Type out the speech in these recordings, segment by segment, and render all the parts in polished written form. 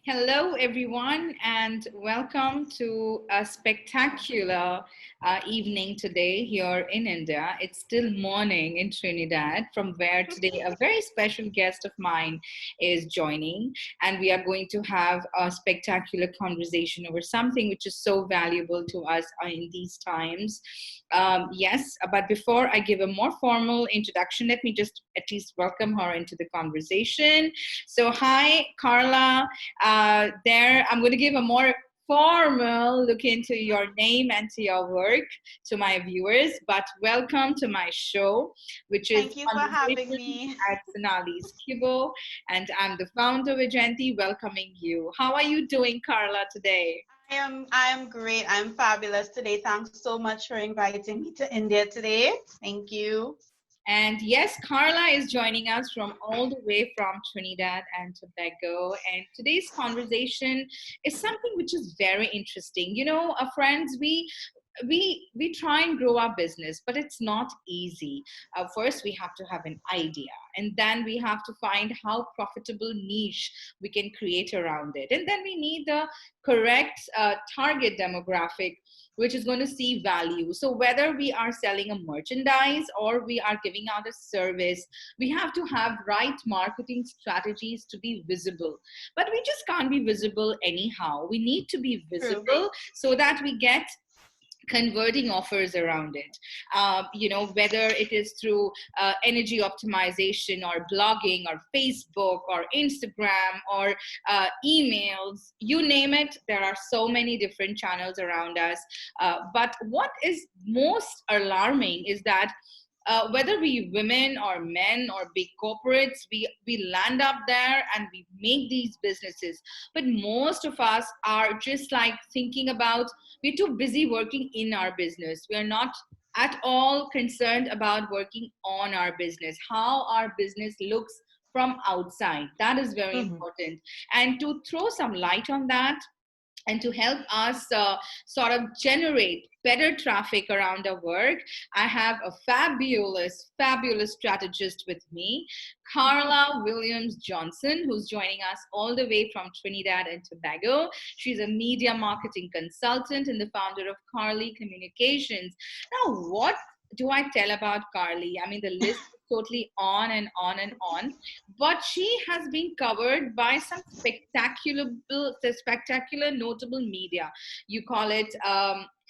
Hello, everyone, and welcome to a spectacular evening today here in India. It's still morning in Trinidad, from where today a very special guest of mine is joining, and we are going to have a spectacular conversation over something which is so valuable to us in these times. Yes, but before I give a more formal introduction, let me just at least welcome her into the conversation. So, hi, Carla. There, I'm going to give a more formal look into your name and to your work to my viewers. But welcome to my show, which is Thank you for having Conversations me. at Sonalis Cubo, and I'm the founder Vayjayanti, welcoming you. How are you doing, Carla, today? I am great. I'm fabulous today. Thanks so much for inviting me to India today. Thank you. And yes, Carla is joining us from all the way from Trinidad and Tobago. And today's conversation is something which is very interesting. Friends, we try and grow our business, but it's not easy. First, we have to have an idea, and then we have to find how profitable niche we can create around it, and then we need the correct target demographic which is going to see value. So whether we are selling a merchandise or we are giving out a service, we have to have right marketing strategies to be visible. But we just can't be visible anyhow. We need to be True. visible so that we get converting offers around it. Whether it is through energy optimization or blogging or Facebook or Instagram or emails, you name it, there are so many different channels around us. But what is most alarming is that whether we women or men or big corporates, we land up there and we make these businesses. But most of us are just like thinking about, we're too busy working in our business. We are not at all concerned about working on our business, how our business looks from outside. That is very Mhm. important. And to throw some light on that, and to help us sort of generate better traffic around our work, I have a fabulous strategist with me, Carla Williams Johnson, who's joining us all the way from Trinidad and Tobago. She's a media marketing consultant and the founder of Carli Communications. Now, what do I tell about Carli? I mean, the list is totally on and on and on, but she has been covered by some spectacular notable media. You call it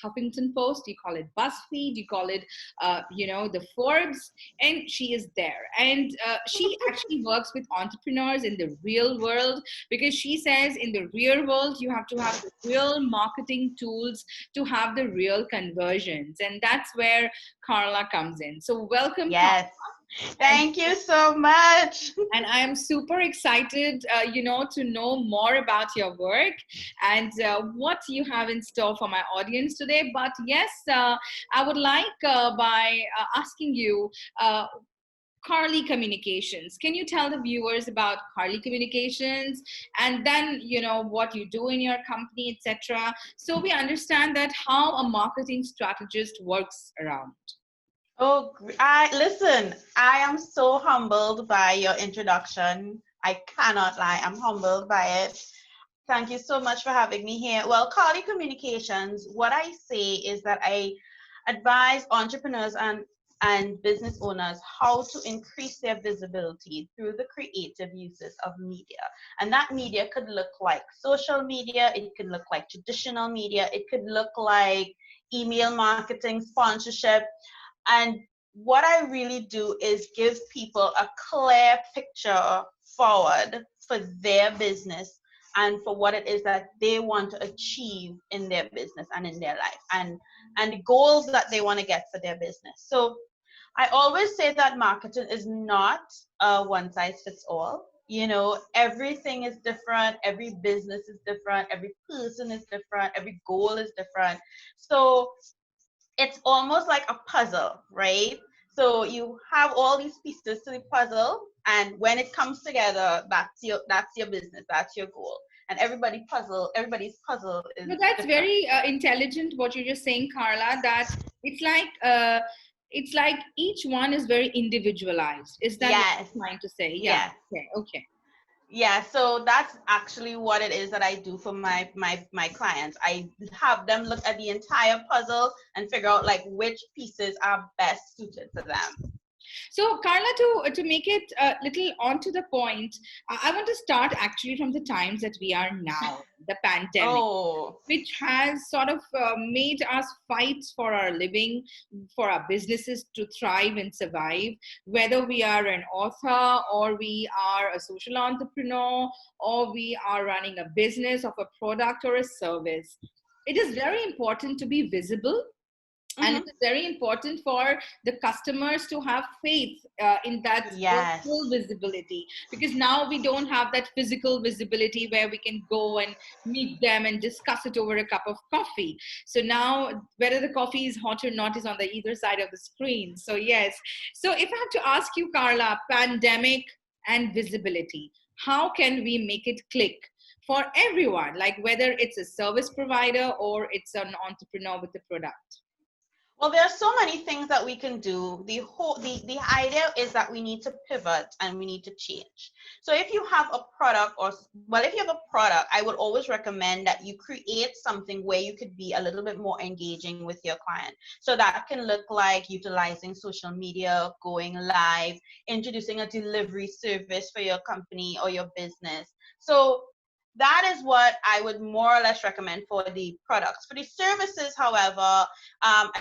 Huffington Post, you call it BuzzFeed, you call it the Forbes, and she is there. And she actually works with entrepreneurs in the real world, because she says in the real world you have to have the real marketing tools to have the real conversions, and that's where Carla comes in. So welcome, Carla. Yes. And Thank you so much. and I am super excited, to know more about your work and what you have in store for my audience today. But yes, I would like by asking you, uh, Carli Communications. Can you tell the viewers about Carli Communications, and then what you do in your company, etc., so we understand that how a marketing strategist works around. Oh, I listen. I am so humbled by your introduction. I cannot lie. I'm humbled by it. Thank you so much for having me here. Well, Carly Communications, what I say is that I advise entrepreneurs and business owners how to increase their visibility through the creative uses of media. And that media could look like social media, it could look like traditional media, it could look like email marketing, sponsorship. And what I really do is give people a clear picture forward for their business and for what it is that they want to achieve in their business and in their life, and the goals that they want to get for their business. So I always say that marketing is not a one size fits all. Everything is different, every business is different, every person is different, every goal is different. So it's almost like a puzzle, right? So you have all these pieces to the puzzle, and when it comes together, that's your business, that's your goal. And everybody's puzzle No, is that's different. very intelligent what you're just saying, Carla, that it's like it's like each one is very individualized. Is that what Yes, you're trying to say? Yeah. yes. Okay. Okay. Yeah, so that's actually what it is that I do for my clients. I have them look at the entire puzzle and figure out like which pieces are best suited to them. So, Carla, to make it a little on to the point, I want to start actually from the times that we are now, the pandemic, Oh, which has sort of made us fight for our living, for our businesses to thrive and survive, whether we are an author or we are a social entrepreneur or we are running a business of a product or a service. It is very important to be visible, and it mm-hmm. is very important for the customers to have faith in that virtual Yes. visibility, because now we don't have that physical visibility where we can go and meet them and discuss it over a cup of coffee. So now whether the coffee is hot or not is on the either side of the screen. So yes, so if I have to ask you, Carla, pandemic and visibility, how can we make it click for everyone, like whether it's a service provider or it's an entrepreneur with a product? Well, there are so many things that we can do. The idea is that we need to pivot and we need to change. So if you have a product well, if you have a product, I would always recommend that you create something where you could be a little bit more engaging with your client. So that can look like utilizing social media, going live, introducing a delivery service for your company or your business. So that is what I would more or less recommend for the products. For the services, however,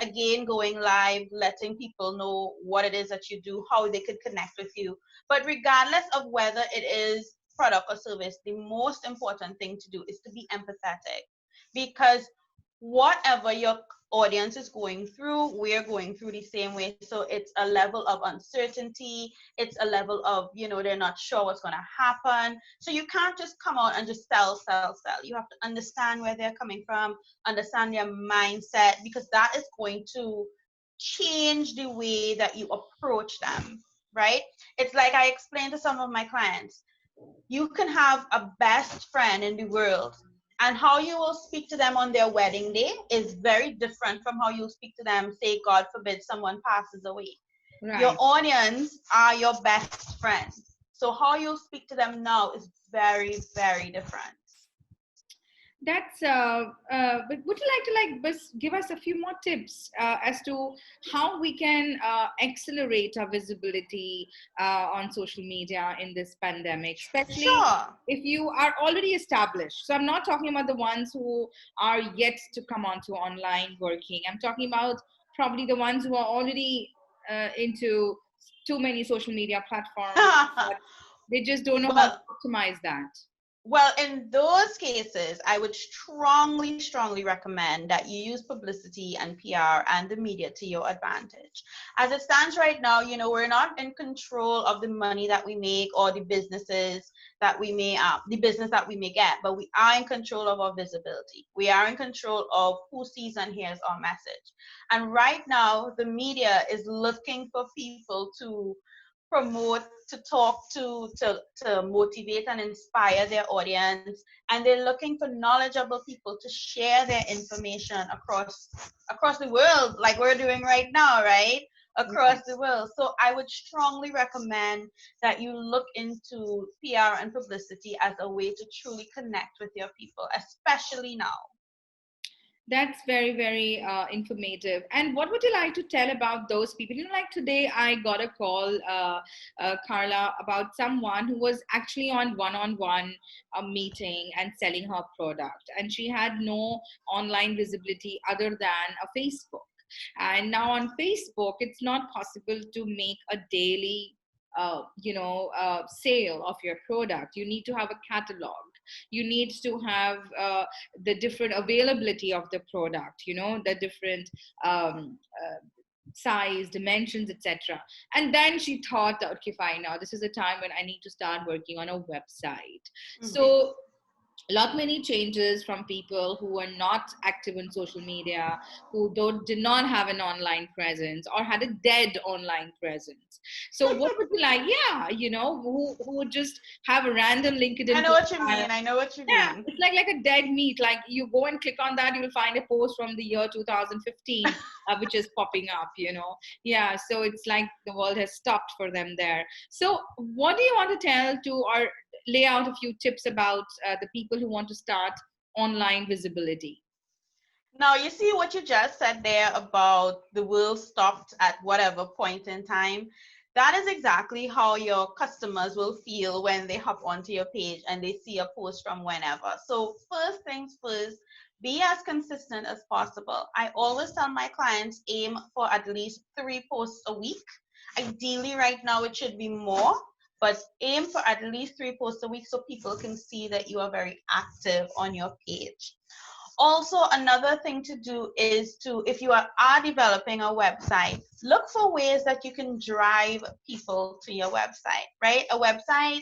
again, going live, letting people know what it is that you do, how they could connect with you. But regardless of whether it is product or service, the most important thing to do is to be empathetic, because whatever your audience is going through, we're going through the same way. So it's a level of uncertainty, it's a level of, they're not sure what's going to happen. So you can't just come out and just sell. You have to understand where they're coming from, understand their mindset, because that is going to change the way that you approach them, right? It's like I explained to some of my clients, you can have a best friend in the world, and how you will speak to them on their wedding day is very different from how you'll speak to them, say, God forbid, someone passes away. Your Right. audience are your best friends. So how you speak to them now is very, very different. That's but would you like to give us a few more tips as to how we can accelerate our visibility on social media in this pandemic, especially Sure. if you are already established? So I'm not talking about the ones who are yet to come onto online working. I'm talking about probably the ones who are already into too many social media platforms, but they just don't know how to Well, optimize that. Well, in those cases, I would strongly recommend that you use publicity and PR and the media to your advantage. As it stands right now, we're not in control of the money that we make or the business that we may get, but we are in control of our visibility. We are in control of who sees and hears our message. And right now, the media is looking for people to promote, to talk to motivate and inspire their audience, and they're looking for knowledgeable people to share their information across the world, like we're doing right now, right? Across the world. So I would strongly recommend that you look into PR and publicity as a way to truly connect with your people, especially now. That's very, very informative. And what would you like to tell about those people? Like today, I got a call, Carla, about someone who was actually on one-on-one meeting and selling her product. And she had no online visibility other than a Facebook. And now on Facebook, it's not possible to make a daily sale of your product. You need to have a catalog. You need to have the different availability of the product, the different size, dimensions, etc. And then she thought, okay, fine, now this is the time when I need to start working on a website. Mhm. So a lot many changes from people who are not active in social media, who did not have an online presence or had a dead online presence. So what would you like? Yeah, who would just have a random I LinkedIn know what you profile. mean. I know what you Yeah, mean. it's like a dead meat. Like you go and click on that, you will find a post from the year 2015, which is popping up. Yeah, so it's like the world has stopped for them there. So what do you want to tell to our lay out a few tips about the people who want to start online visibility. Now, you see what you just said there about the world stopped at whatever point in time. That is exactly how your customers will feel when they hop onto your page and they see a post from whenever. So, first things first, be as consistent as possible. I always tell my clients aim for at least 3 posts a week. Ideally, right now, it should be more, but aim for at least 3 posts a week so people can see that you are very active on your page. Also, another thing to do is to, if you are developing a website, look for ways that you can drive people to your website, right? A website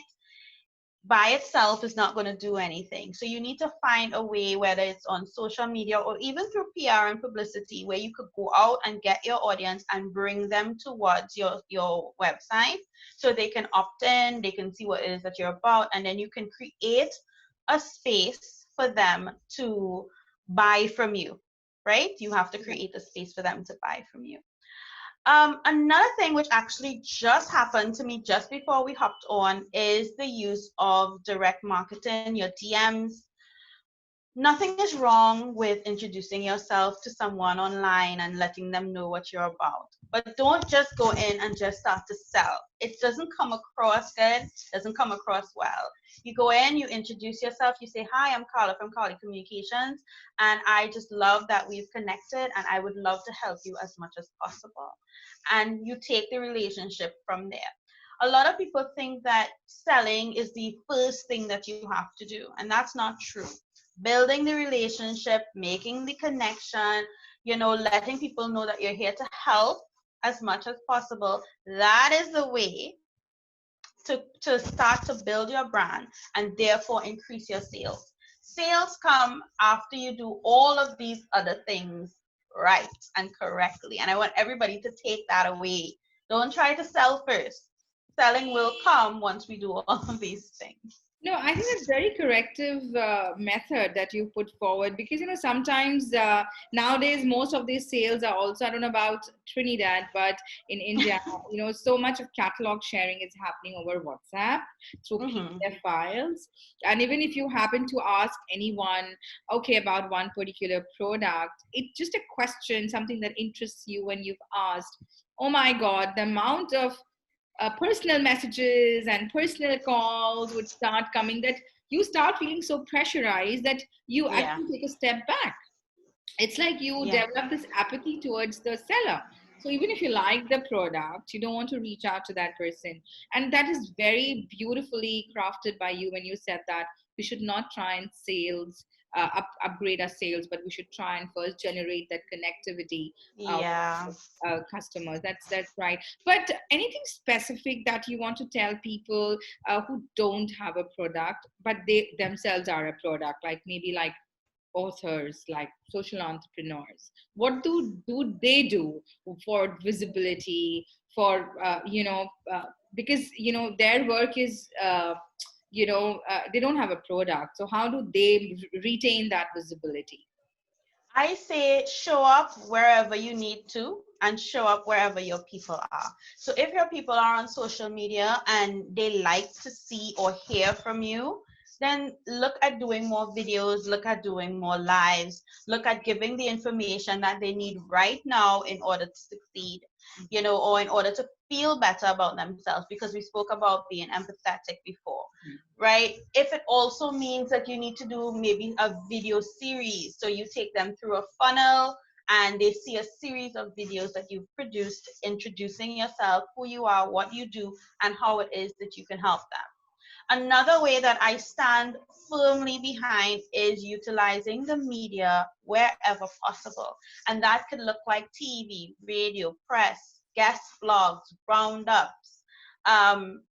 by itself is not going to do anything. So you need to find a way, whether it's on social media or even through PR and publicity, where you could go out and get your audience and bring them towards your website so they can opt in, they can see what it is that you're about, and then you can create a space for them to buy from you, right? You have to create a space for them to buy from you. Another thing which actually just happened to me just before we hopped on is the use of direct marketing, your DMs. Nothing is wrong with introducing yourself to someone online and letting them know what you're about. But don't just go in and just start to sell. It doesn't come across good, doesn't come across well. You go in, you introduce yourself, you say, "Hi, I'm Carla from Carli Communications, and I just love that we've connected, and I would love to help you as much as possible." And you take the relationship from there. A lot of people think that selling is the first thing that you have to do, and that's not true. Building the relationship, making the connection, letting people know that you're here to help as much as possible. That is the way to start to build your brand and therefore increase your sales. Sales come after you do all of these other things right and correctly. And I want everybody to take that away. Don't try to sell first. Selling will come once we do all of these things. No, I think that's very corrective method that you put forward, because sometimes nowadays most of these sales are also, I don't know about Trinidad, but in India, so much of catalog sharing is happening over WhatsApp through PDF files. And even if you happen to ask anyone, okay, about one particular product, it's just a question, something that interests you when you've asked. Oh my God, the amount of personal messages and personal calls would start coming, that you start feeling so pressurized that you actually take a step back. It's like you develop this apathy towards the seller. So even if you like the product, you don't want to reach out to that person. And that is very beautifully crafted by you when you said that we should not try and upgrade our sales, but we should try and first generate that connectivity with customers. That's right. But anything specific that you want to tell people who don't have a product, but they themselves are a product, like maybe like authors, like social entrepreneurs, what do they do for visibility, for because their work is they don't have a product, so how do they retain that visibility? I say show up wherever you need to and show up wherever your people are. So if your people are on social media and they like to see or hear from you, then look at doing more videos, look at doing more lives, look at giving the information that they need right now in order to succeed, or in order to feel better about themselves, because we spoke about being empathetic before, right? If it also means that you need to do maybe a video series, so you take them through a funnel and they see a series of videos that you've produced introducing yourself, who you are, what you do, and how it is that you can help them. Another way that I stand firmly behind is utilizing the media wherever possible. And that could look like TV, radio, press, guest blogs, roundups,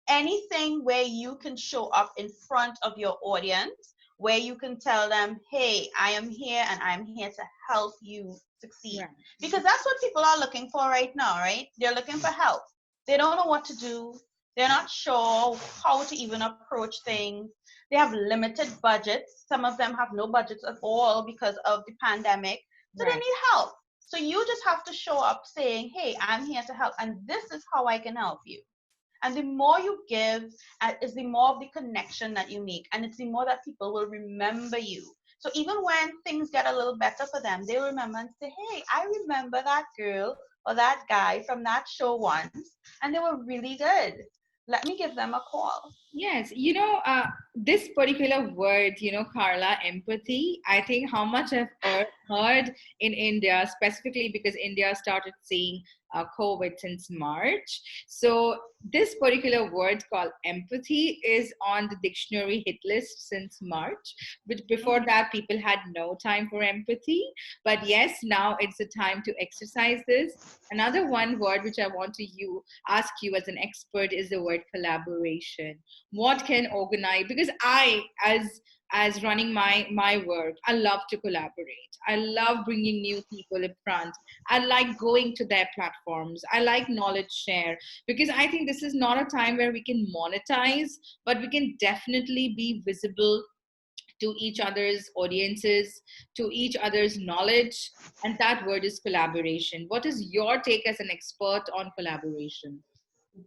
anything where you can show up in front of your audience, where you can tell them, "Hey, I am here and I'm here to help you succeed." Right. Because that's what people are looking for right now, right? They're looking for help. They don't know what to do. They're not sure how to even approach things. They have limited budgets. Some of them have no budgets at all because of the pandemic. So They need help. So you just have to show up saying, "Hey, I'm here to help, and this is how I can help you." And the more you give is the more of the connection that you make, and it's the more that people will remember you. So even when things get a little better for them, they'll remember and say, hey, I remember that girl or that guy from that show once, and they were really good. Let me give them a call. Yes, this particular word, Carla, empathy, I think how much I've heard in India, specifically because India started seeing COVID since March. So, this particular word called empathy is on the dictionary hit list since March. But before that, people had no time for empathy. But yes, now it's the time to exercise this. Another one word which I want to ask you as an expert is the word collaboration. What can organize, because I, as running my work, I love to collaborate. I love bringing new people in front. I like going to their platforms. I like knowledge share, because I think this is not a time where we can monetize, but we can definitely be visible to each other's audiences, to each other's knowledge. And that word is collaboration. What is your take as an expert on collaboration?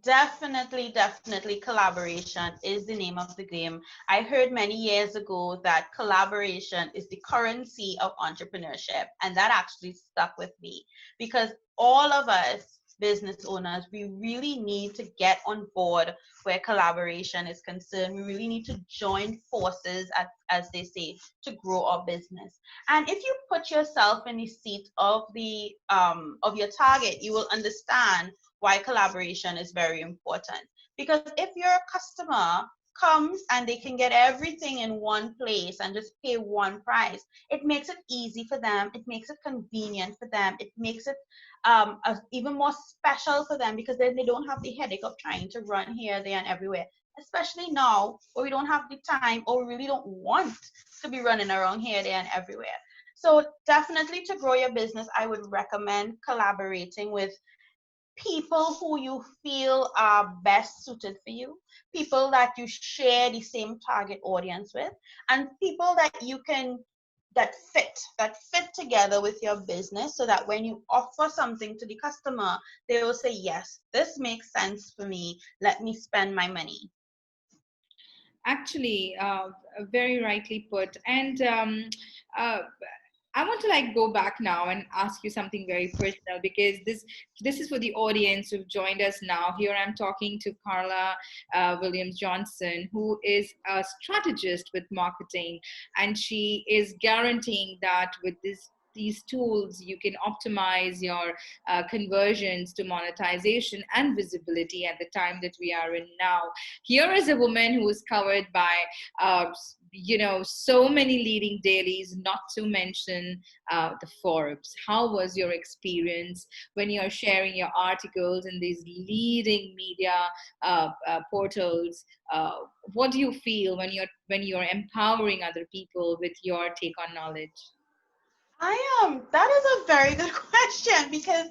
Definitely, definitely, collaboration is the name of the game. I heard many years ago that collaboration is the currency of entrepreneurship, and that actually stuck with me because all of us business owners, we really need to get on board where collaboration is concerned. We really need to join forces, as they say, to grow our business. And if you put yourself in the seat of your target, you will understand why collaboration is very important. Because if your customer comes and they can get everything in one place and just pay one price, it makes it easy for them. It makes it convenient for them. It makes it even more special for them because then they don't have the headache of trying to run here, there, and everywhere. Especially now where we don't have the time or we really don't want to be running around here, there, and everywhere. So definitely to grow your business, I would recommend collaborating with people who you feel are best suited for you, people that you share the same target audience with, and people that fit together with your business so that when you offer something to the customer, they will say, yes, this makes sense for me. Let me spend my money. Actually, very rightly put. And uh, I want to go back now and ask you something very personal, because this is for the audience who've joined us now. Here I'm talking to Carla Williams Johnson, who is a strategist with marketing, and she is guaranteeing that with these tools you can optimize your conversions to monetization and visibility at the time that we are in now. Here is a woman who is covered by uh, so many leading dailies, not to mention the Forbes. How was your experience when you're sharing your articles in these leading media portals? What do you feel when you're empowering other people with your take on knowledge? I am. That is a very good question because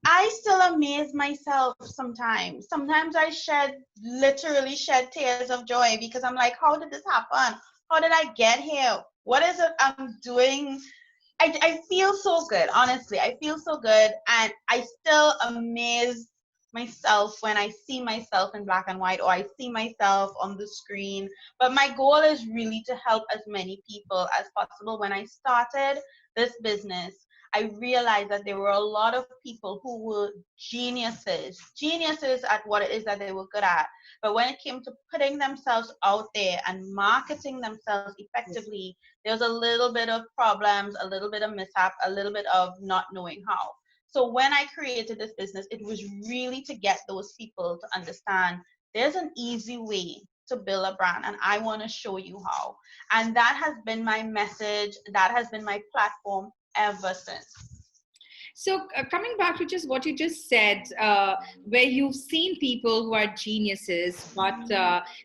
I still amaze myself sometimes. Sometimes I literally shed tears of joy because I'm like, how did this happen? How did I get here? What is it I'm doing? I feel so good, honestly. I feel so good. And I still amaze myself when I see myself in black and white or I see myself on the screen. But my goal is really to help as many people as possible. When I started this business, I realized that there were a lot of people who were geniuses at what it is that they were good at. But when it came to putting themselves out there and marketing themselves effectively, there was a little bit of problems, a little bit of mishap, a little bit of not knowing how. So when I created this business, it was really to get those people to understand there's an easy way to build a brand, and I want to show you how. And that has been my message, that has been my platform ever since. So, coming back to just what you just said, where you've seen people who are geniuses, but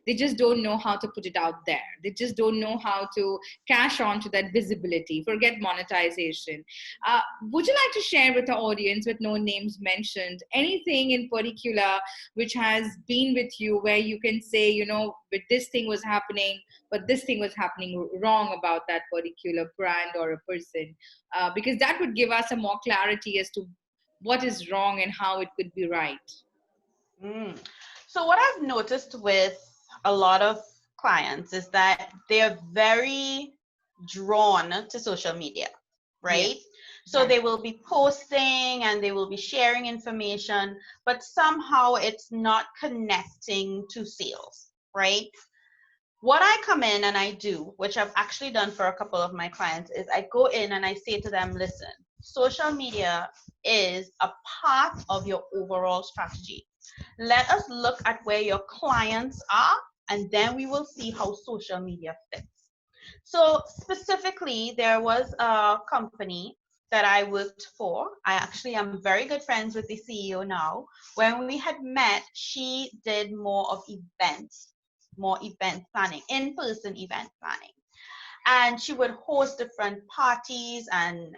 they just don't know how to put it out there. They just don't know how to cash on to that visibility, forget monetization. Would you like to share with the audience, with no names mentioned, anything in particular which has been with you where you can say, with this thing was happening, but this thing was happening wrong about that particular brand or a person? Because that would give us a more clarity as to what is wrong and how it could be right. Mm. So what I've noticed with a lot of clients is that they're very drawn to social media, Yeah. right? So they will be posting and they will be sharing information, but somehow it's not connecting to sales, right? What I come in and I do, which I've actually done for a couple of my clients, is I go in and I say to them, listen, social media is a part of your overall strategy. Let us look at where your clients are, and then we will see how social media fits. So specifically, there was a company that I worked for. I actually am very good friends with the CEO now. When we had met, she did more event planning, in-person event planning. And she would host different parties and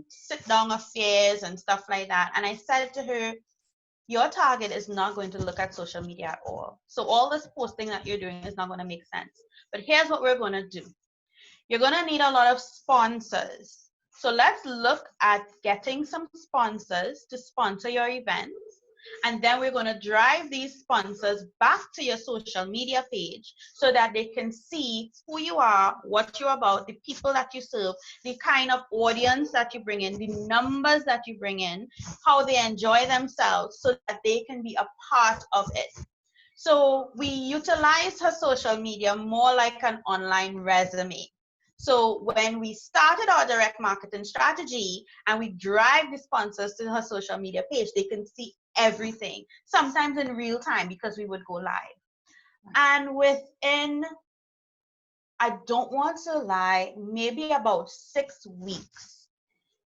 sit down affairs and stuff like that. And I said to her, your target is not going to look at social media at all. So all this posting that you're doing is not going to make sense. But here's what we're going to do. You're going to need a lot of sponsors. So let's look at getting some sponsors to sponsor your events. And then we're going to drive these sponsors back to your social media page so that they can see who you are, what you're about, the people that you serve, the kind of audience that you bring in, the numbers that you bring in, how they enjoy themselves so that they can be a part of it. So we utilize her social media more like an online resume. So when we started our direct marketing strategy and we drive the sponsors to her social media page, they can see everything, sometimes in real time because we would go live. And within, I don't want to lie, maybe about 6 weeks,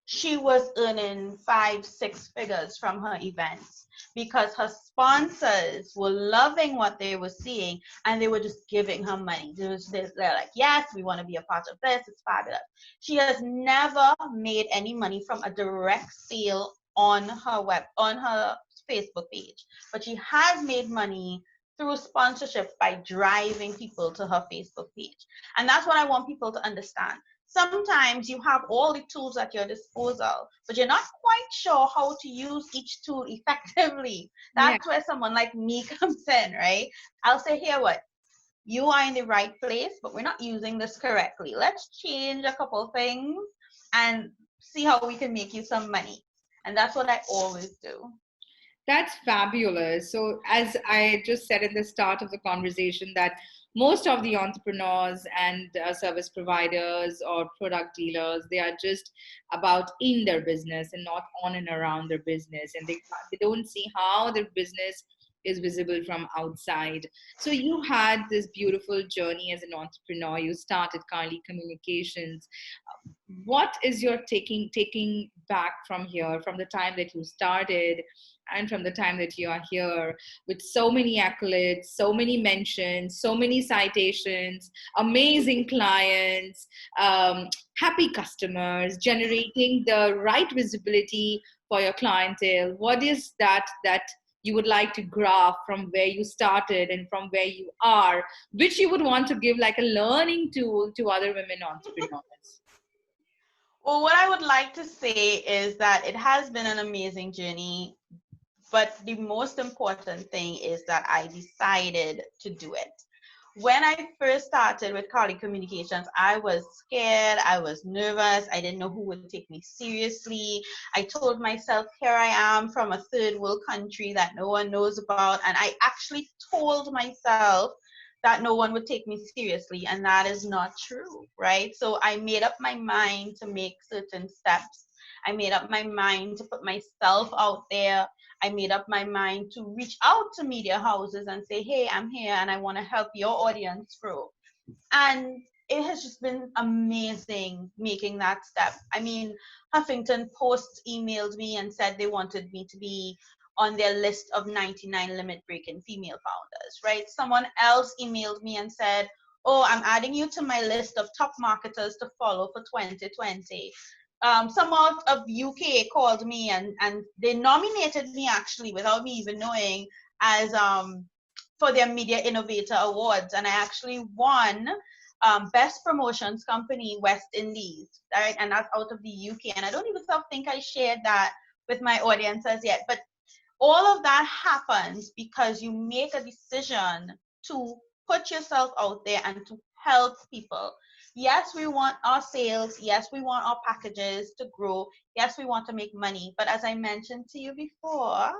she was earning 5, 6 figures from her events because her sponsors were loving what they were seeing and they were just giving her money. They're like, yes, we want to be a part of this. It's fabulous. She has never made any money from a direct sale on her Facebook page, but she has made money through sponsorship by driving people to her Facebook page. And that's what I want people to understand. Sometimes you have all the tools at your disposal, but you're not quite sure how to use each tool effectively. Yeah. That's where someone like me comes in, right? I'll say, here, what? You are in the right place, but we're not using this correctly. Let's change a couple things and see how we can make you some money. And that's what I always do. That's fabulous. So, as I just said in the start of the conversation, that most of the entrepreneurs and service providers or product dealers, they are just about in their business and not on and around their business, and they don't see how their business is visible from outside. So you had this beautiful journey as an entrepreneur. You started Carli Communications. What is your taking back from here, from the time that you started and from the time that you are here, with so many accolades, so many mentions, so many citations, amazing clients, happy customers, generating the right visibility for your clientele? What is that you would like to graph from where you started and from where you are, which you would want to give like a learning tool to other women entrepreneurs? Well, what I would like to say is that it has been an amazing journey, but the most important thing is that I decided to do it. When I first started with Carli Communications, I was scared, I was nervous, I didn't know who would take me seriously. I told myself, here I am from a third world country that no one knows about, and I actually told myself that no one would take me seriously, and that is not true, right? So I made up my mind to make certain steps. I made up my mind to put myself out there. I made up my mind to reach out to media houses and say, hey, I'm here and I want to help your audience grow. And it has just been amazing making that step. I mean, Huffington Post emailed me and said they wanted me to be on their list of 99 limit breaking female founders, right? Someone else emailed me and said, oh, I'm adding you to my list of top marketers to follow for 2020. Some out of UK called me and they nominated me actually without me even knowing as for their Media Innovator Awards, and I actually won Best Promotions Company West Indies, right? And that's out of the UK, and I don't even think I shared that with my audiences yet. But All of that happens because you make a decision to put yourself out there and to help people. Yes, we want our sales. Yes, we want our packages to grow. Yes, we want to make money. But as I mentioned to you before,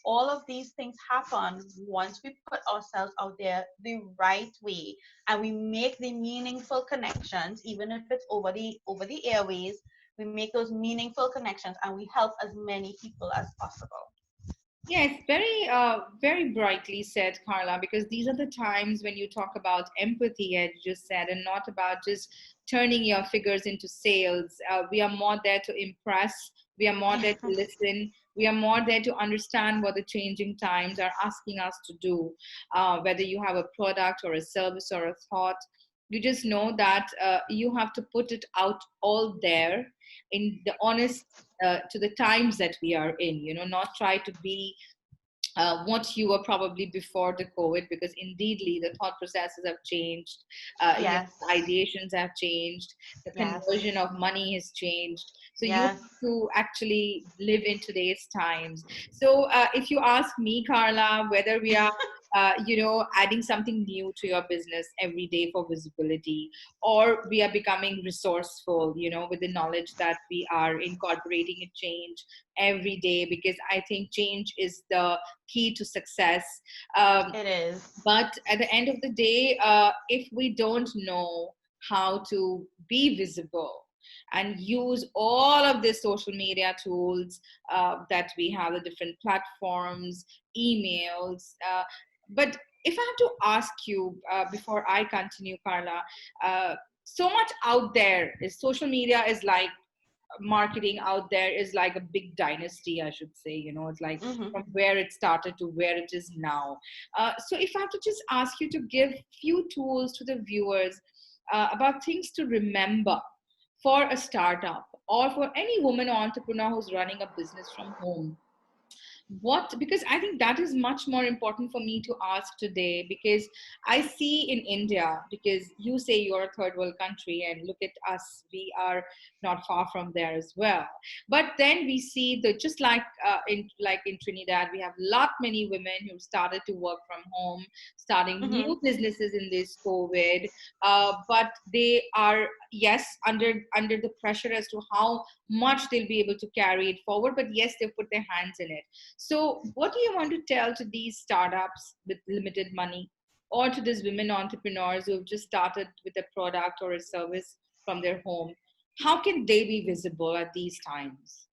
all of these things happen once we put ourselves out there the right way and we make the meaningful connections, even if it's over the airways. We make those meaningful connections and we help as many people as possible. Yes, very brightly said, Carla, because these are the times when you talk about empathy, as you just said, and not about just turning your figures into sales. We are more there to impress, we are more there to listen, we are more there to understand what the changing times are asking us to do. Whether you have a product or a service or a thought, you just know that you have to put it out all there in the honest to the times that we are in, not try to be what you were probably before the COVID, because indeedly the thought processes have changed, Yes, the ideations have changed, the yes, conversion of money has changed. So you have yes. to actually live in today's times. So if you ask me, Carla, whether we are adding something new to your business every day for visibility, or we are becoming resourceful, with the knowledge that we are incorporating a change every day, because I think change is the key to success. Um, It is. but at the end of the day, if we don't know how to be visible and use all of the social media tools that we have, the different platforms, emails, but if I have to ask you before I continue, Carla, uh, so much out there is social media is like marketing out there is like a big dynasty, I should say. It's like Mm-hmm. from where it started to where it is now. So if I have to just ask you to give few tools to the viewers about things to remember for a startup or for any woman or entrepreneur who's running a business from home, what, because I think that is much more important for me to ask today, because I see in India, because you say you're a third world country and look at us, we are not far from there as well. But then we see the, just like in Trinidad, we have lot many women who started to work from home, starting Mm-hmm. new businesses in this COVID. But they are, yes, under the pressure as to how much they'll be able to carry it forward, but yes, they've put their hands in it. So, what do you want to tell to these startups with limited money, or to these women entrepreneurs who have just started with a product or a service from their home? How can they be visible at these times?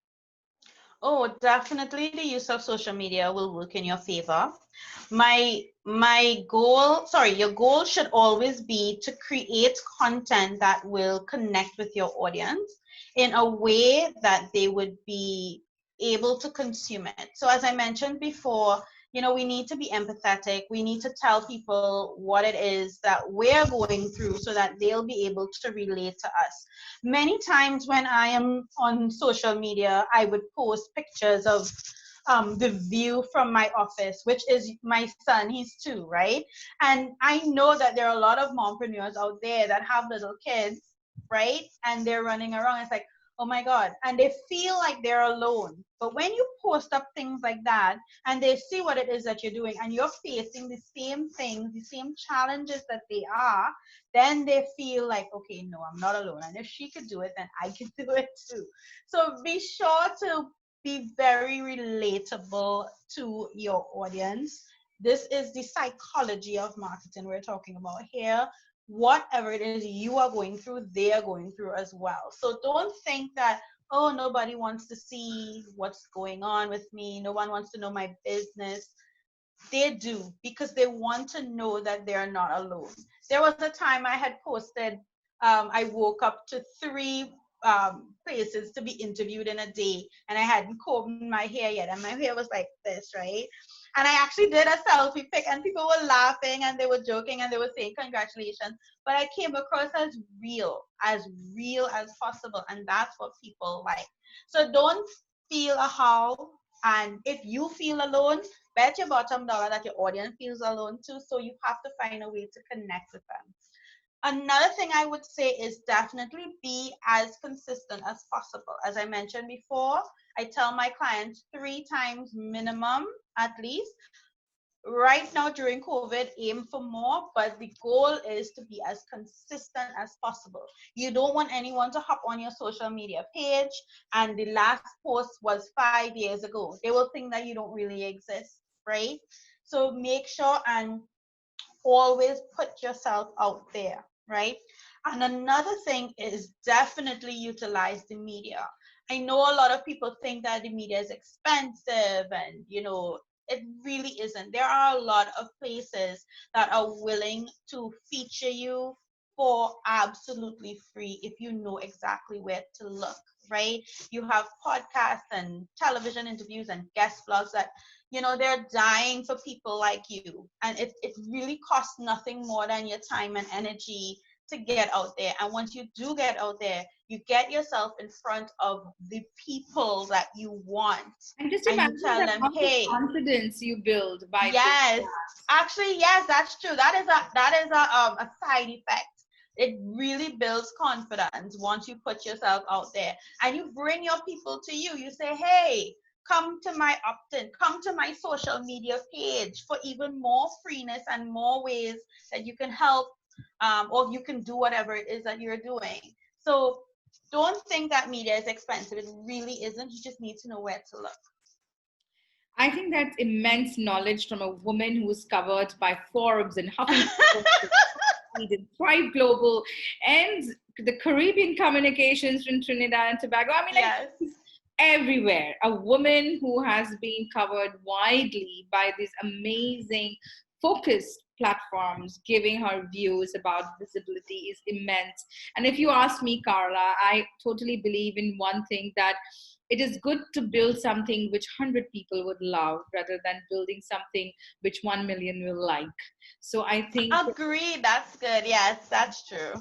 Oh, definitely the use of social media will work in your favor. My goal, sorry, your goal should always be to create content that will connect with your audience in a way that they would be able to consume it. So as I mentioned before, we need to be empathetic. We need to tell people what it is that we're going through so that they'll be able to relate to us. Many times when I am on social media, I would post pictures of the view from my office, which is my son. He's 2, right? And I know that there are a lot of mompreneurs out there that have little kids, right? And they're running around. It's like, oh my God. And they feel like they're alone. But when you post up things like that and they see what it is that you're doing and you're facing the same things, the same challenges that they are, then they feel like, okay, no, I'm not alone. And if she could do it, then I can do it too. So be sure to be very relatable to your audience. This is the psychology of marketing we're talking about here. Whatever it is you are going through, they are going through as well. So don't think that, oh, nobody wants to see what's going on with me. No one wants to know my business. They do, because they want to know that they're not alone. There was a time I had posted, I woke up to 3 places to be interviewed in a day, and I hadn't combed my hair yet, and my hair was like this, right? And I actually did a selfie pic, and people were laughing and they were joking and they were saying congratulations. But I came across as real as possible, and that's what people like. So don't feel a how, and if you feel alone, bet your bottom dollar that your audience feels alone too. So you have to find a way to connect with them. Another thing I would say is definitely be as consistent as possible. As I mentioned before, I tell my clients 3 times minimum at least. Right now during COVID, aim for more, but the goal is to be as consistent as possible. You don't want anyone to hop on your social media page and the last post was 5 years ago. They will think that you don't really exist, right? So make sure and always put yourself out there, right? And another thing is definitely utilize the media. I know a lot of people think that the media is expensive and, it really isn't. There are a lot of places that are willing to feature you for absolutely free if you know exactly where to look, right? You have podcasts and television interviews and guest blogs that they're dying for people like you, and it really costs nothing more than your time and energy to get out there. And once you do get out there, you get yourself in front of the people that you want, And just and you imagine tell the them, amount of hey, confidence you build by doing yes, that. actually, yes, that's true. That is a side effect. It really builds confidence once you put yourself out there and you bring your people to you. You say, hey, come to my opt-in, come to my social media page for even more freeness and more ways that you can help, or you can do whatever it is that you're doing. So don't think that media is expensive. It really isn't. You just need to know where to look. I think that's immense knowledge from a woman who was covered by Forbes and Huffington Post and Thrive Global and the Caribbean Communications from Trinidad and Tobago. I mean, like, Yes. everywhere. A woman who has been covered widely by these amazing focused platforms giving her views about visibility is immense. And if you ask me, Carla, I totally believe in one thing, that it is good to build something which 100 people would love rather than building something which 1 million will like. So I think Agree. That's good. Yes, that's true.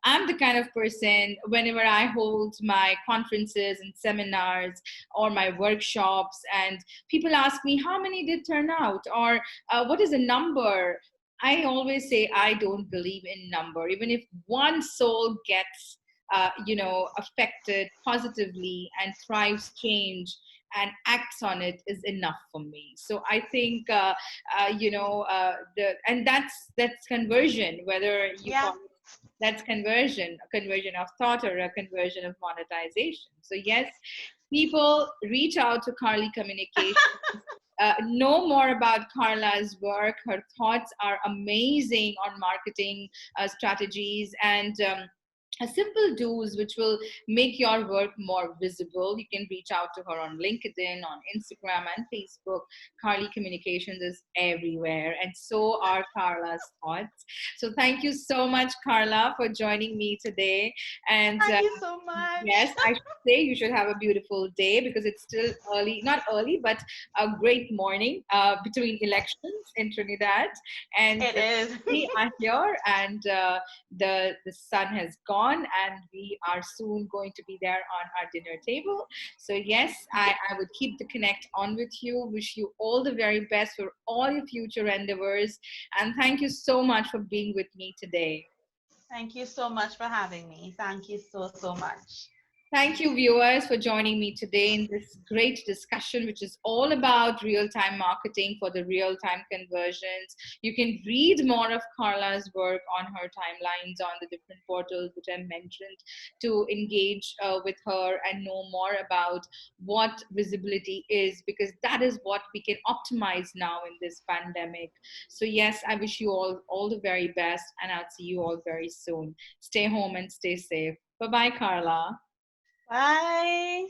I'm the kind of person, whenever I hold my conferences and seminars or my workshops, and people ask me, how many did turn out? Or what is the number? I always say, I don't believe in number. Even if one soul gets, affected positively and thrives change and acts on it is enough for me. So I think, and that's conversion, whether you Yeah. call it, that's conversion, a conversion of thought or a conversion of monetization. So yes, people reach out to Carli Communication. Know more about Carla's work. Her thoughts are amazing on marketing strategies and a simple do's which will make your work more visible. You can reach out to her on LinkedIn, on Instagram, and Facebook. Carli Communications is everywhere, and so are Carla's thoughts. So thank you so much, Carla, for joining me today. And Thank you so much. yes, I should say you should have a beautiful day because it's still early, not early, but a great morning between elections in Trinidad. And It is. we are here, and the sun has gone, and we are soon going to be there on our dinner table. So yes, I would keep the connect on with you. Wish you all the very best for all your future endeavors. And thank you so much for being with me today. Thank you so much for having me. Thank you so, so much. Thank you, viewers, for joining me today in this great discussion, which is all about real time marketing for the real time conversions. You can read more of Carla's work on her timelines on the different portals which I mentioned to engage with her and know more about what visibility is, because that is what we can optimize now in this pandemic. So, yes, I wish you all the very best, and I'll see you all very soon. Stay home and stay safe. Bye bye, Carla. Bye.